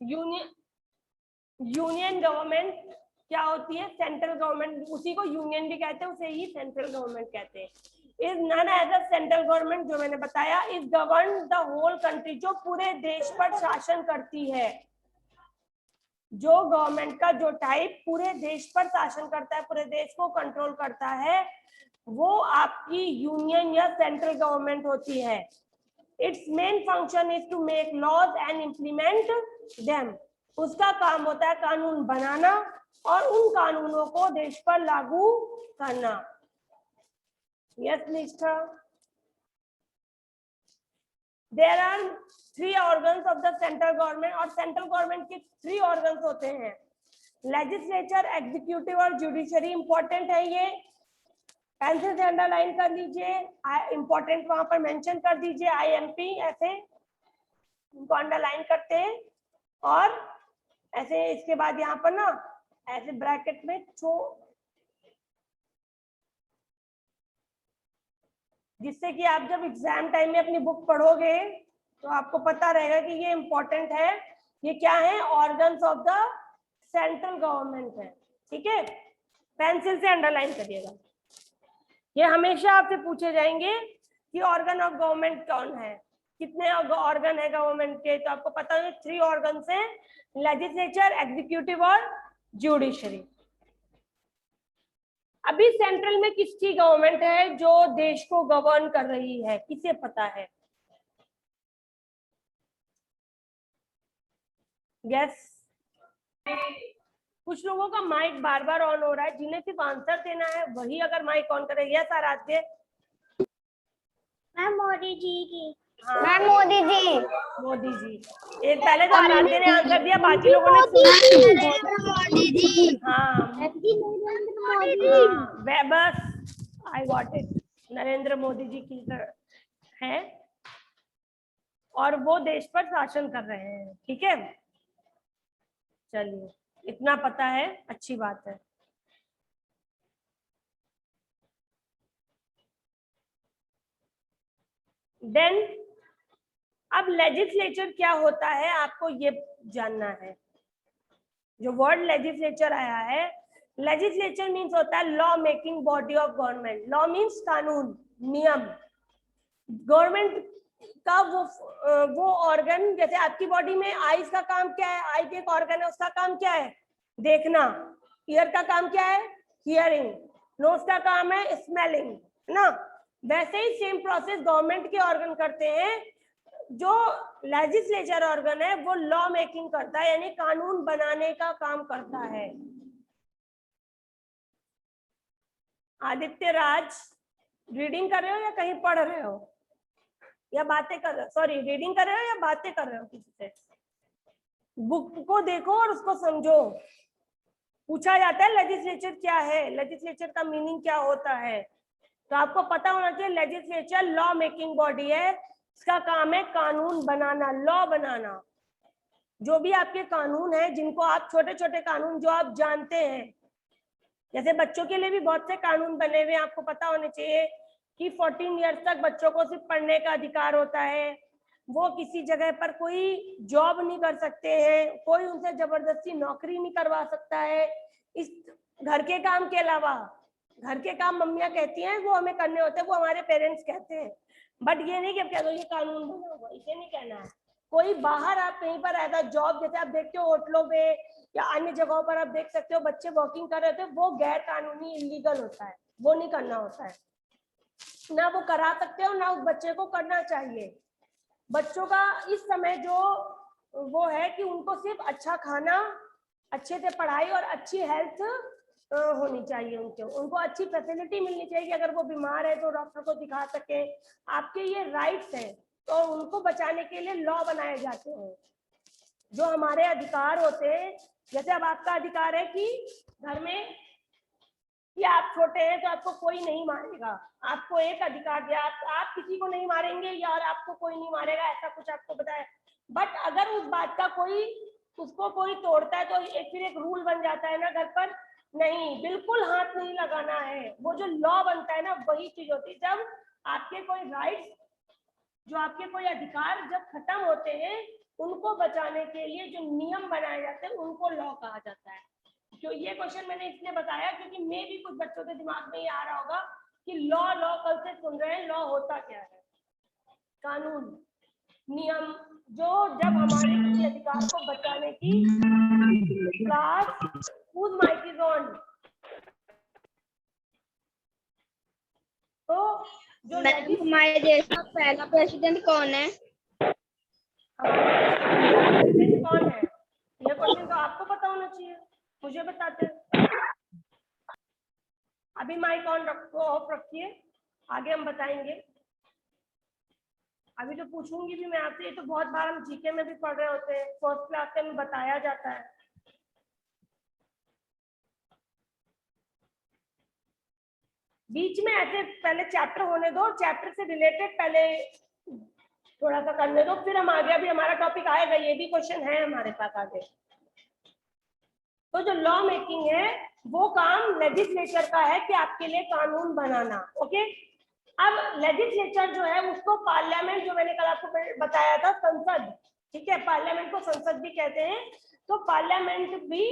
Union government क्या होती है? सेंट्रल गवर्नमेंट, उसी को यूनियन भी कहते हैं, उसे ही सेंट्रल गवर्नमेंट कहते हैं। Is known as a central government, जो मैंने बताया, is govern the whole country, जो पूरे देश पर शासन करती है। जो गवर्नमेंट का जो टाइप पूरे देश पर शासन करता है, पूरे देश को कंट्रोल करता है, वो आपकी यूनियन या सेंट्रल गवर्नमेंट होती है। It's main function is to make laws and implement them. उसका काम होता है कानून बनाना और उन कानूनों को देश पर लागू करना। Yes Nishtha. There are 3 organs of the central government, और सेंट्रल गवर्नमेंट के 3 ऑर्गन्स होते हैं, लेजिस्लेचर, एग्जीक्यूटिव और जुडिशरी। इंपॉर्टेंट है ये, पेंसिल से अंडरलाइन कर लीजिए, इंपॉर्टेंट वहां पर मेंशन कर दीजिए, IMP ऐसे इनको अंडरलाइन करते हैं। और ऐसे इसके बाद यहाँ पर ना ऐसे ब्रैकेट में जिससे कि आप जब एग्जाम टाइम में अपनी बुक पढ़ोगे तो आपको पता रहेगा कि ये इंपॉर्टेंट है। ये क्या है? Organs of the central government है। ठीक है, पेंसिल से अंडरलाइन करिएगा। ये हमेशा आपसे पूछे जाएंगे कि ऑर्गन ऑफ गवर्नमेंट कौन है, कितने ऑर्गन है गवर्नमेंट के, तो आपको पता है 3 ऑर्गन है, लेजिस्लेचर, एग्जीक्यूटिव और जुडिशरी। अभी सेंट्रल में किसकी गवर्नमेंट है जो देश को गवर्न कर रही है, किसे पता है? यस, कुछ लोगों का माइक बार बार ऑन हो रहा है, जिन्हें सिर्फ आंसर देना है वही अगर माइक ऑन करे। यस आराध्य। मैम मोदी जी की। हाँ, मैम मोदी जी। मोदी जी। एक पहले तो आराध्य ने आंसर दिया, बाकी लोगों ने मोदी जी। हाँ मोदी जी। बस I got it, Narendra Modi ji की है और वो देश पर शासन कर रहे हैं। ठीक है, चलिए इतना पता है, अच्छी बात है। देन अब लेजिस्लेचर क्या होता है आपको ये जानना है। जो वर्ड लेजिस्लेचर आया है, लेजिस्लेचर मीन्स होता है law making body of government. Law means कानून, नियम। गवर्नमेंट का वो ऑर्गन, जैसे आपकी बॉडी में आईज का काम क्या है? आई के एक ऑर्गन है, उसका काम क्या है? देखना। ईयर का काम क्या है? हियरिंग। नोज का काम है स्मेलिंग, है ना? वैसे ही सेम प्रोसेस गवर्नमेंट के ऑर्गन करते हैं। जो लेजिस्लेचर ऑर्गन है वो लॉ मेकिंग करता है, यानी कानून बनाने का काम करता है। आदित्य राज, रीडिंग कर रहे हो या कहीं पढ़ रहे हो या बातें कर रहे हो? सॉरी, रीडिंग कर रहे हो या बातें कर रहे हो किसी से? बुक को देखो और उसको समझो। पूछा जाता है लेजिस्लेचर क्या है, लेजिस्लेचर का मीनिंग क्या होता है, तो आपको पता होना चाहिए लेजिस्लेचर लॉ मेकिंग बॉडी है। इसका काम है कानून बनाना, लॉ बनाना। जो भी आपके कानून है, जिनको आप छोटे छोटे कानून जो आप जानते हैं, जैसे बच्चों के लिए भी बहुत से कानून बने हुए हैं, आपको पता होने चाहिए कि 14 ईयर्स तक बच्चों को सिर्फ पढ़ने का अधिकार होता है। वो किसी जगह पर कोई जॉब नहीं कर सकते हैं, कोई उनसे जबरदस्ती नौकरी नहीं करवा सकता है। इस घर के काम के अलावा, घर के काम मम्मियाँ कहती हैं वो हमें करने होते हैं, वो हमारे पेरेंट्स कहते हैं, बट ये नहीं कि अब कह दो ये कानून बना हुआ, इसे नहीं कहना है। कोई बाहर आप कहीं पर ऐसा जॉब, जैसे आप देखते हो होटलों में या अन्य जगहों पर आप देख सकते हो बच्चे वॉकिंग कर रहे थे, वो गैर कानूनी इलीगल होता है, वो नहीं करना होता है, ना वो करा सकते हो ना उस बच्चे को करना चाहिए। बच्चों का इस समय जो वो है कि उनको सिर्फ अच्छा खाना, अच्छे से पढ़ाई और अच्छी हेल्थ होनी चाहिए, उनको अच्छी फैसिलिटी मिलनी चाहिए कि अगर वो बीमार है तो डॉक्टर को दिखा सके। आपके ये राइट्स हैं, तो उनको बचाने के लिए लॉ बनाए जाते हैं। जो हमारे अधिकार होते हैं, जैसे अब आपका अधिकार है कि घर में कि आप छोटे हैं तो आपको कोई नहीं मारेगा, आपको एक अधिकार दिया, आप किसी को नहीं मारेंगे या और आपको कोई नहीं मारेगा, ऐसा कुछ आपको बताया। बट अगर उस बात का उसको कोई तोड़ता है तो फिर एक रूल बन जाता है ना घर पर, नहीं बिल्कुल हाथ नहीं लगाना है। वो जो लॉ बनता है ना वही चीज होती है। जब आपके कोई राइट्स, जो आपके कोई अधिकार जब खत्म होते हैं उनको बचाने के लिए जो नियम बनाए जाते हैं उनको लॉ कहा जाता है। जो ये क्वेश्चन मैंने इसलिए बताया क्योंकि मे भी कुछ बच्चों के दिमाग में ये आ रहा होगा कि लॉ लॉ कल से सुन रहे हैं, लॉ होता क्या है? कानून, नियम, जो जब हमारे किसी अधिकार को बचाने की class whose mic is on? तो जो हमारे देश का पहला प्रेसिडेंट कौन है? प्रेसिडेंट कौन है, ये क्वेश्चन तो आपको पता होना चाहिए, मुझे बताते। अभी माइक ऑन रखो, ऑफ रखिए, आगे हम बताएंगे। अभी तो पूछूंगी भी मैं आपसे, ये तो बहुत बार हम जीके में भी पढ़ रहे होते हैं, फर्स्ट क्लास में बताया जाता है। बीच में ऐसे पहले चैप्टर होने दो, चैप्टर से रिलेटेड पहले थोड़ा सा करने दो, फिर हम आगे, अभी हमारा टॉपिक आएगा, ये भी क्वेश्चन है हमारे पास आगे। तो जो लॉ मेकिंग है वो काम लेजिस्लेचर का है कि आपके लिए कानून बनाना। ओके, अब लेजिस्लेचर जो है उसको पार्लियामेंट, जो मैंने कल आपको बताया था, संसद, ठीक है, पार्लियामेंट को संसद भी कहते हैं। तो पार्लियामेंट भी,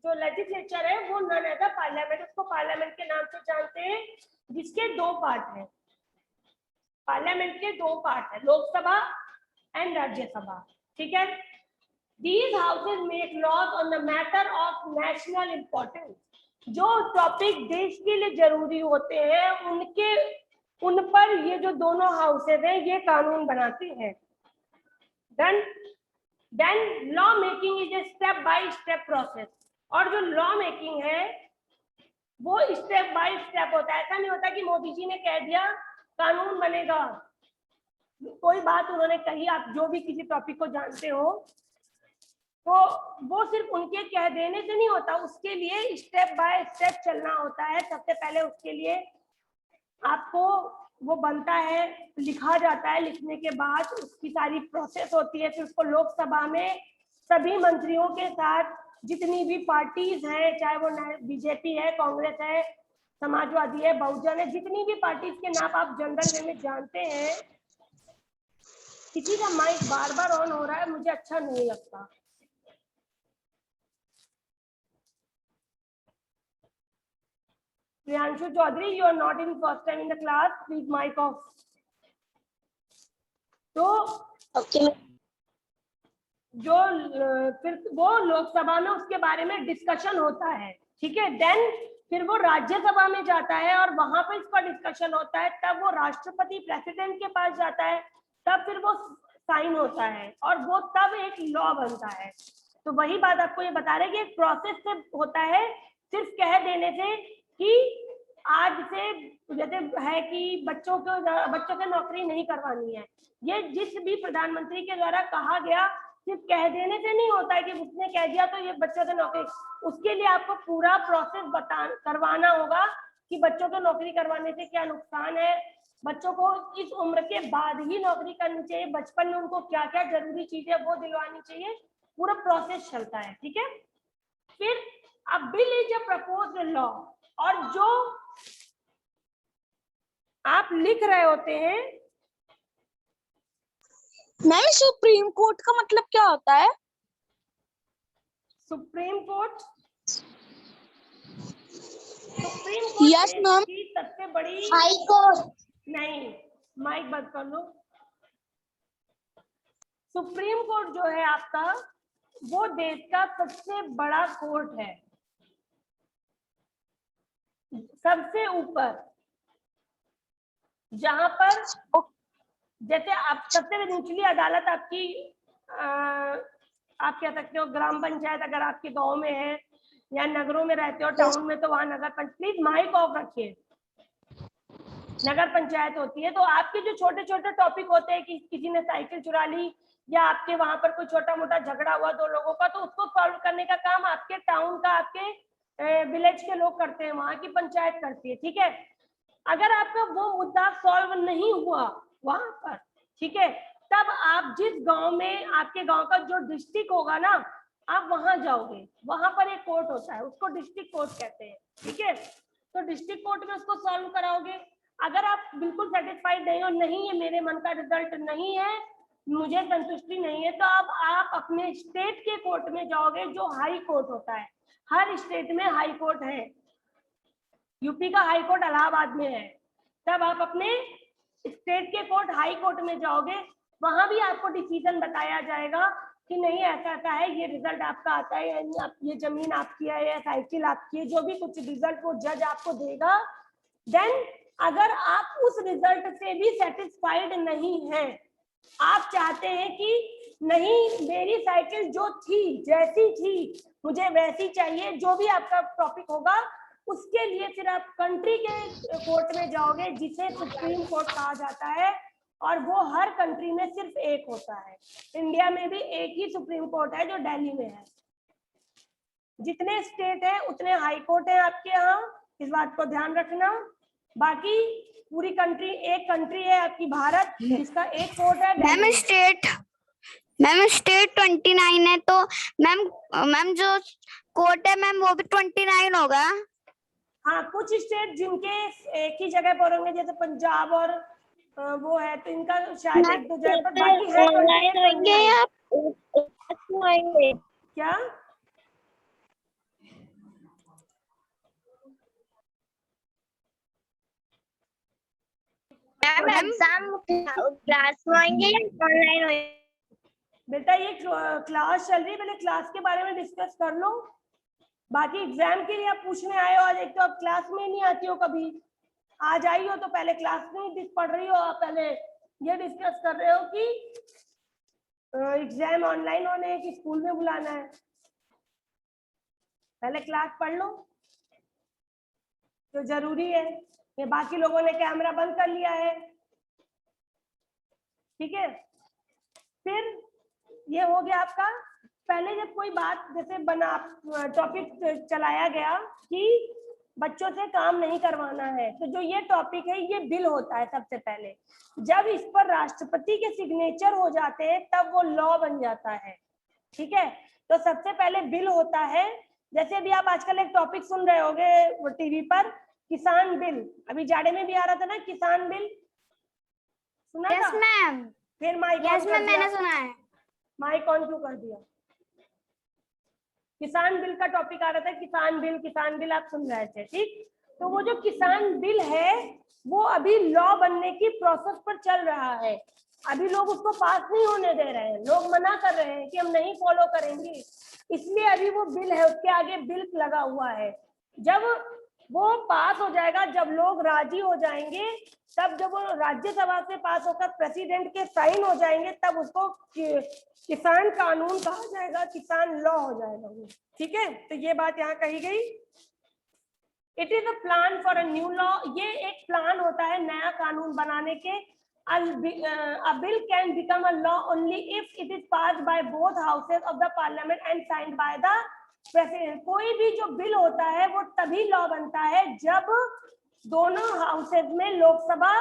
जो लेजिस्लेचर है वो नन एज अ पार्लियामेंट, उसको पार्लियामेंट के नाम से जानते हैं, जिसके दो पार्ट हैं। पार्लियामेंट के दो पार्ट है, लोकसभा एंड राज्यसभा, ठीक है। These houses make laws on the matter of national importance. जो टॉपिक देश के लिए जरूरी होते हैं उन पर ये जो दोनों हाउसेज हैं ये कानून बनाते हैं। Then law making is a step by step process. और जो लॉ मेकिंग है वो स्टेप बाय स्टेप होता है। ऐसा नहीं होता कि मोदी जी ने कह दिया कानून बनेगा, कोई बात उन्होंने कही, आप जो भी किसी टॉपिक को जानते हो, तो वो सिर्फ उनके कह देने से नहीं होता, उसके लिए स्टेप बाय स्टेप चलना होता है। सबसे पहले उसके लिए आपको वो बनता है, लिखा जाता है, लिखने के बाद उसकी सारी प्रोसेस होती है, फिर उसको लोकसभा में सभी मंत्रियों के साथ, जितनी भी पार्टीज हैं, चाहे वो बीजेपी है, कांग्रेस है, समाजवादी है, बहुजन है, जितनी भी पार्टीज के नाम आप जनरल वे में जानते हैं। किसी का माइक बार बार ऑन हो रहा है, मुझे अच्छा नहीं लगता। Priyanshu Chaudhary, you are not in first time in the class. Please mic off. तो जो फिर वो लोकसभा में उसके बारे में डिस्कशन होता है, ठीक है। देन फिर वो राज्यसभा में जाता है और वहां पर इसका डिस्कशन होता है, तब वो राष्ट्रपति प्रेसिडेंट के पास जाता है, तब फिर वो साइन होता है और वो तब एक लॉ बनता है। तो वही बात आपको ये बता रहे कि एक प्रोसेस से होता है, सिर्फ कह देने से कि आज से, जैसे है कि बच्चों को नौकरी नहीं करवानी है, ये जिस भी प्रधानमंत्री के द्वारा कहा गया, सिर्फ कह देने से नहीं होता है कि उसने कह दिया तो ये बच्चों को नौकरी, उसके लिए आपको पूरा प्रोसेस करवाना होगा कि बच्चों को नौकरी करवाने से क्या नुकसान है, बच्चों को इस उम्र के बाद ही नौकरी करनी चाहिए, बचपन में उनको क्या क्या जरूरी चीजें वो दिलवानी चाहिए, पूरा प्रोसेस चलता है, ठीक है। फिर अ bill is a proposed law, और जो आप लिख रहे होते हैं। मैम सुप्रीम कोर्ट का मतलब क्या होता है? Supreme court, supreme court yes ma'am. की सबसे बड़ी, हाई कोर्ट नहीं, माइक बंद कर लो। सुप्रीम कोर्ट जो है आपका, वो देश का सबसे बड़ा कोर्ट है, सबसे ऊपर, जहां पर जैसे आप सबसे निचली अदालत आपकी आप कह सकते हो ग्राम पंचायत, अगर आपके गांव में है या नगरों में रहते हो, टाउन में, तो वहां नगर पंचायत, प्लीज माइक ऑफ रखिए, नगर पंचायत होती है। तो आपके जो छोटे छोटे टॉपिक होते हैं कि किसी ने साइकिल चुरा ली या आपके वहां पर कोई छोटा मोटा झगड़ा हुआ दो लोगों का, तो उसको सॉल्व करने का काम आपके टाउन का, आपके विलेज के लोग करते हैं, वहां की पंचायत करती है, ठीक है। अगर आपका वो मुद्दा सॉल्व नहीं हुआ वहां पर, ठीक है, तब आप जिस गांव में, आपके गांव का जो डिस्ट्रिक्ट होगा ना, आप वहां जाओगे, वहां पर एक कोर्ट होता है, उसको डिस्ट्रिक्ट कोर्ट कहते हैं, ठीक है। तो डिस्ट्रिक्ट कोर्ट में उसको सॉल्व कराओगे। अगर आप बिल्कुल सेटिस्फाइड नहीं हो, नहीं ये मेरे मन का रिजल्ट नहीं है, मुझे संतुष्टि नहीं है, तो अब आप अपने स्टेट के कोर्ट में जाओगे, जो हाई कोर्ट होता है। हर स्टेट में हाई कोर्ट है। यूपी का हाई कोर्ट इलाहाबाद में है। तब आप अपने स्टेट के कोर्ट हाई कोर्ट में जाओगे, वहां भी आपको डिसीजन बताया जाएगा कि नहीं ऐसा ऐसा है, ये रिजल्ट आपका आता है, यानी आप ये जमीन आपकी है या साइकिल आपकी है, जो भी कुछ रिजल्ट वो जज आपको देगा। देन अगर आप उस रिजल्ट से भी सेटिस्फाइड नहीं हैं, आप चाहते हैं कि नहीं मेरी साइकिल जो थी जैसी थी मुझे वैसी चाहिए, जो भी आपका टॉपिक होगा, उसके लिए फिर आप कंट्री के कोर्ट में जाओगे, जिसे सुप्रीम कोर्ट कहा जाता है। और वो हर कंट्री में सिर्फ एक होता है। इंडिया में भी एक ही सुप्रीम कोर्ट है जो दिल्ली में है। जितने स्टेट है उतने हाई कोर्ट है आपके यहाँ, इस बात को ध्यान रखना। बाकी पूरी कंट्री, एक कंट्री है आपकी भारत, जिसका एक कोर्ट है मैम स्टेट 29 है, तो मैम जो कोर्ट है मैम वो भी 29 होगा। हाँ, कुछ स्टेट जिनके एक ही जगह पर होंगे, जैसे पंजाब और वो है, तो इनका शायद एक दो जगह पर, बाकी है ऑनलाइन होंगे या होंगे? क्या? मैम एग्जाम क्लास में होंगे या ऑनलाइन होंगे? बेटा ये क्लास चल रही है, पहले क्लास के बारे में डिस्कस कर लो। बाकी एग्जाम के लिए आप पूछने आए हो, आज एक तो आप क्लास में ही नहीं आती हो, कभी आज आई हो तो पहले क्लास में ही पढ़ रही हो, आप पहले ये डिस्कस कर रहे हो कि एग्जाम ऑनलाइन होने हैं कि स्कूल में बुलाना है। पहले क्लास पढ़ लो तो जरूरी है। ये बाकी लोगों ने कैमरा बंद कर लिया है, ठीक है। फिर ये हो गया आपका। पहले जब कोई बात जैसे बना, टॉपिक चलाया गया कि बच्चों से काम नहीं करवाना है, तो जो ये टॉपिक है ये बिल होता है। सबसे पहले जब इस पर राष्ट्रपति के सिग्नेचर हो जाते हैं तब वो लॉ बन जाता है, ठीक है। तो सबसे पहले बिल होता है। जैसे अभी आप आजकल एक टॉपिक सुन रहे होगे टीवी पर, किसान बिल। अभी जाड़े में भी आ रहा था ना किसान बिल, सुना था? यस मैम, फिर माइक यस मैम मैंने सुना है। माइक ऑन क्यों कर दिया? किसान बिल का टॉपिक आ रहा था, किसान बिल आप सुन रहे थे, ठीक। तो वो जो किसान बिल है वो अभी लॉ बनने की प्रोसेस पर चल रहा है। अभी लोग उसको पास नहीं होने दे रहे हैं, लोग मना कर रहे हैं कि हम नहीं फॉलो करेंगे, इसलिए अभी वो बिल है, उसके आगे बिल लगा हुआ है। जब वो पास हो जाएगा, जब लोग राजी हो जाएंगे, तब जब वो राज्यसभा से पास होकर प्रेसिडेंट के साइन हो जाएंगे, तब उसको किसान कानून कहा जाएगा, किसान लॉ हो जाएगा वो, ठीक है। तो ये बात यहाँ कही गई। It is a plan for a new law. ये एक प्लान होता है नया कानून बनाने के। A bill can become a law only if it is passed by both houses of the parliament and signed by the president. कोई भी जो बिल होता है वो तभी लॉ बनता है जब दोनों हाउसेज में, लोकसभा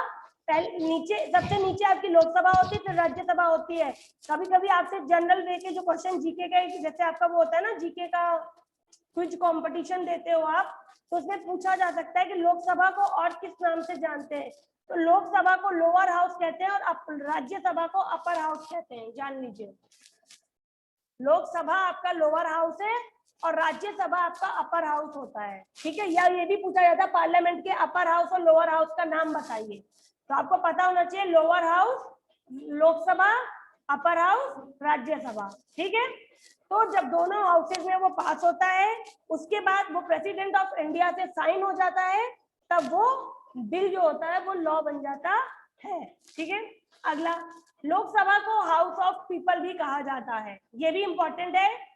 नीचे, सबसे नीचे आपकी लोकसभा होती है, फिर राज्यसभा होती है। कभी कभी आपसे जनरल वे के जो क्वेश्चन जीके का, जैसे आपका वो होता है ना जीके का क्विज कंपटीशन देते हो आप, तो उसमें पूछा जा सकता है कि लोकसभा को और किस नाम से जानते हैं। तो लोकसभा को लोअर हाउस कहते हैं और राज्यसभा को अपर हाउस कहते हैं, जान लीजिए। लोकसभा आपका लोअर हाउस है और राज्यसभा आपका अपर हाउस होता है, ठीक है। या ये भी पूछा जाता है पार्लियामेंट के अपर हाउस और लोअर हाउस का नाम बताइए, तो आपको पता होना चाहिए lower house Lok Sabha, upper house Rajya Sabha, ठीक है। तो जब दोनों हाउसेज में वो पास होता है, उसके बाद वो प्रेसिडेंट ऑफ इंडिया से साइन हो जाता है, तब वो बिल जो होता है वो लॉ बन जाता है, ठीक है। अगला, लोकसभा को हाउस ऑफ पीपल भी कहा जाता है, ये भी इंपॉर्टेंट है।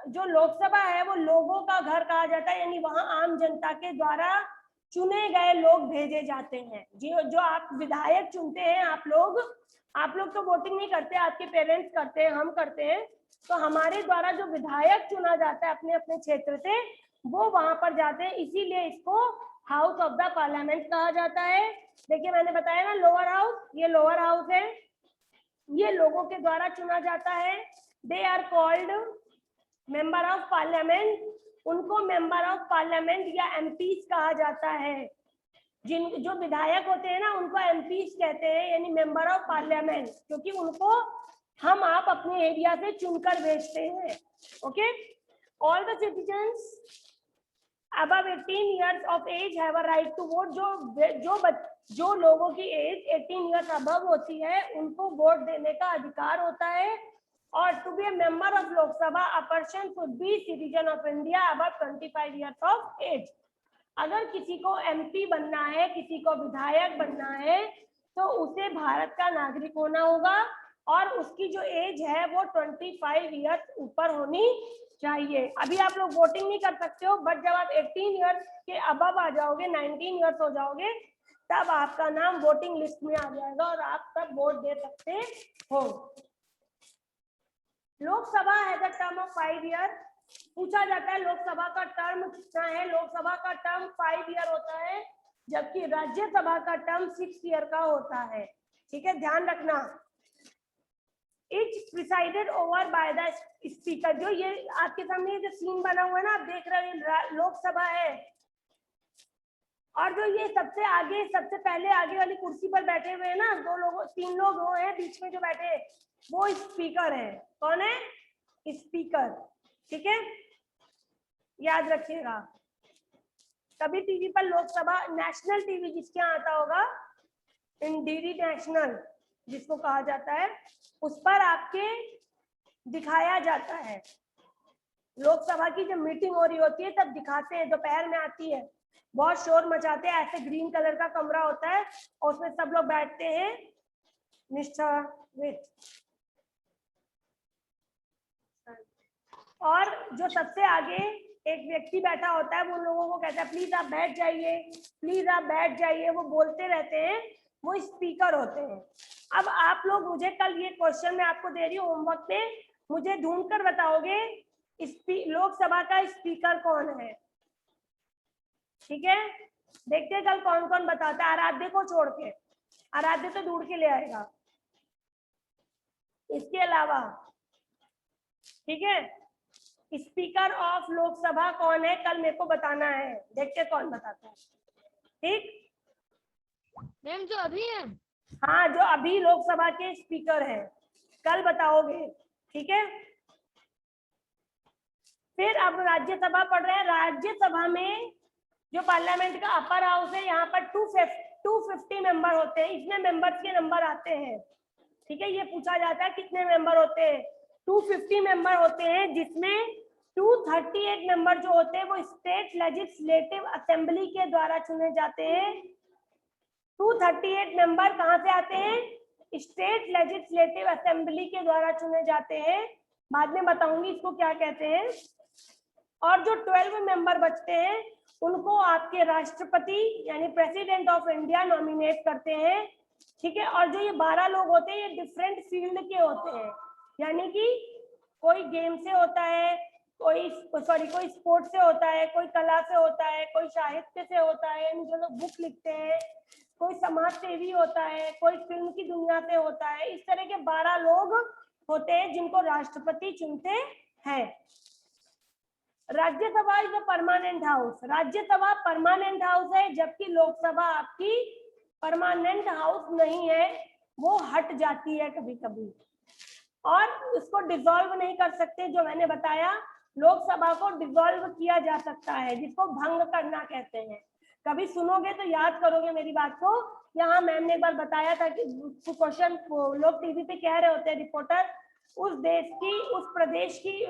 जो लोकसभा है वो लोगों का घर कहा जाता है, यानी वहां आम जनता के द्वारा चुने गए लोग भेजे जाते हैं। जो आप विधायक चुनते हैं, आप लोग तो वोटिंग नहीं करते, आपके पेरेंट्स करते हैं, हम करते हैं। तो हमारे द्वारा जो विधायक चुना जाता है अपने अपने क्षेत्र से, वो वहां पर जाते हैं, इसीलिए इसको हाउस ऑफ द पार्लियामेंट कहा जाता है। देखिए मैंने बताया ना लोअर हाउस, ये लोअर हाउस है, ये लोगों के द्वारा चुना जाता है। They are called member of parliament, उनको मेंबर ऑफ पार्लियामेंट या एमपीज कहा जाता है। जो विधायक होते हैं ना उनको एमपीज कहते हैं, यानी मेंबर ऑफ पार्लियामेंट, क्योंकि उनको हम आप अपने एरिया से चुनकर भेजते हैं। Okay, all the citizens above 18 years of age have a right to vote। जो लोगों की एज 18 years above होती है उनको वोट देने का अधिकार होता है। और to be a member of Lok Sabha a person should be citizen of India above 25 years of age। अगर किसी को एमपी बनना है, किसी को विधायक बनना है, तो उसे भारत का नागरिक होना होगा और उसकी जो एज है वो 25 ईयर्स ऊपर होनी चाहिए। अभी आप लोग वोटिंग नहीं कर सकते हो, बट जब आप 18 ईयर्स के अबव आ जाओगे, 19 ईयर्स हो जाओगे, तब आपका नाम वोटिंग लिस्ट में आ जाएगा और आप तब वोट दे सकते हो। Lok Sabha has a term of 5 year. पूछा जाता है लोकसभा का टर्म कितना है। लोकसभा का टर्म 5 ईयर होता है, जबकि राज्यसभा का टर्म 6 ईयर का होता है। ठीक है, ध्यान रखना। It's presided over by the speaker. जो ये आपके सामने जो सीन बना हुआ है ना, आप देख रहे हैं लोकसभा है, और जो ये सबसे आगे, सबसे पहले आगे वाली कुर्सी पर बैठे हुए हैं ना, 3 लोग वो हैं बीच में जो बैठे, वो स्पीकर है। कौन है? स्पीकर। ठीक है, याद रखिएगा। कभी टीवी पर लोकसभा, नेशनल टीवी जिसके यहाँ आता होगा, डीडी नेशनल जिसको कहा जाता है, उस पर आपके दिखाया जाता है। लोकसभा की जब मीटिंग हो रही होती है तब दिखाते हैं, दोपहर में आती है, बहुत शोर मचाते हैं। ऐसे ग्रीन कलर का कमरा होता है और उसमें सब लोग बैठते हैं निष्ठा विद। और जो सबसे आगे एक व्यक्ति बैठा होता है, वो लोगों को कहता है प्लीज आप बैठ जाइए, प्लीज आप बैठ जाइए। वो बोलते रहते हैं, वो स्पीकर होते हैं। अब आप लोग मुझे कल ये क्वेश्चन मैं आपको दे रही हूँ होमवर्क पे, मुझे ढूंढ कर बताओगे लोकसभा का स्पीकर कौन है। ठीक है, देखते हैं कल कौन कौन बताता है, आराध्य को छोड़ के। आराध्य तो ढूंढ के ले आएगा। इसके अलावा ठीक है, स्पीकर ऑफ लोकसभा कौन है, कल मेरे को बताना है। देखते कौन बताता है। ठीक मैम, जो अभी है? हाँ, जो अभी लोकसभा के स्पीकर हैं, कल बताओगे। ठीक है, फिर अब राज्यसभा पढ़ रहे हैं। राज्यसभा में जो पार्लियामेंट का अपर हाउस है, यहाँ पर 250 मेंबर होते हैं। इसमें मेंबर्स के नंबर आते हैं। ठीक है, ये पूछा जाता है कितने मेंबर होते हैं। 250 मेंबर होते हैं, जिसमें 238 मेंबर जो होते हैं वो स्टेट लेजिस्लेटिव असेंबली के द्वारा चुने जाते हैं। 238 मेंबर कहाँ से आते हैं? स्टेट लेजिस्लेटिव असेंबली के द्वारा चुने जाते हैं। बाद में बताऊंगी इसको क्या कहते हैं। और जो 12 मेंबर बचते हैं उनको आपके राष्ट्रपति यानी प्रेसिडेंट ऑफ इंडिया नॉमिनेट करते हैं। ठीक है, और जो ये 12 लोग होते हैं, ये डिफरेंट फील्ड के होते हैं, यानी कि कोई गेम से होता है, कोई स्पोर्ट्स से होता है, कोई कला से होता है, कोई साहित्य से होता है, यानी जो लोग बुक लिखते हैं, कोई समाज सेवी होता है, कोई फिल्म की दुनिया से होता है। इस तरह के 12 लोग होते हैं जिनको राष्ट्रपति चुनते हैं। Rajya Sabha is a permanent house. Rajya Sabha permanent house है, जबकि लोकसभा आपकी परमानेंट हाउस नहीं है, वो हट जाती है कभी कभी, और उसको डिसॉल्व नहीं कर सकते। जो मैंने बताया, लोकसभा को डिसॉल्व किया जा सकता है, जिसको भंग करना कहते हैं। कभी सुनोगे तो याद करोगे मेरी बात को। यहाँ मैम ने एक बार बताया था कि क्वेश्चन लोग टीवी पे कह रहे होते हैं, रिपोर्टर, उस देश की, उस प्रदेश की,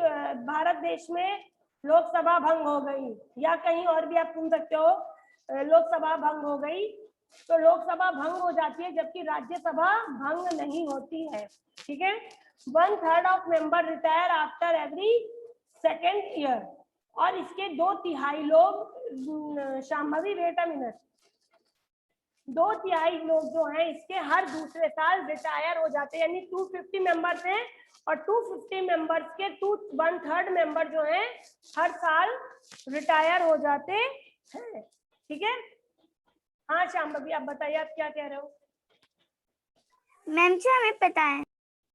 भारत देश में लोकसभा भंग हो गई, या कहीं और भी आप सुन सकते हो लोकसभा भंग हो गई। तो लोकसभा भंग हो जाती है, जबकि राज्यसभा भंग नहीं होती है। ठीक है, 1/3 of member retire after every 2nd year. और इसके 2/3 लोग, शांभवी वेट अ मिनट, 2/3 लोग जो हैं इसके हर दूसरे साल रिटायर हो जाते हैं। यानी 250 मेंबर्स हैं और 250 मेंबर्स के 1/3 मेंबर जो हैं हर साल रिटायर हो जाते हैं। ठीक है, हाँ शांभवी आप बताइए, आप क्या कह रहे हो? मैम जी हमें पता है।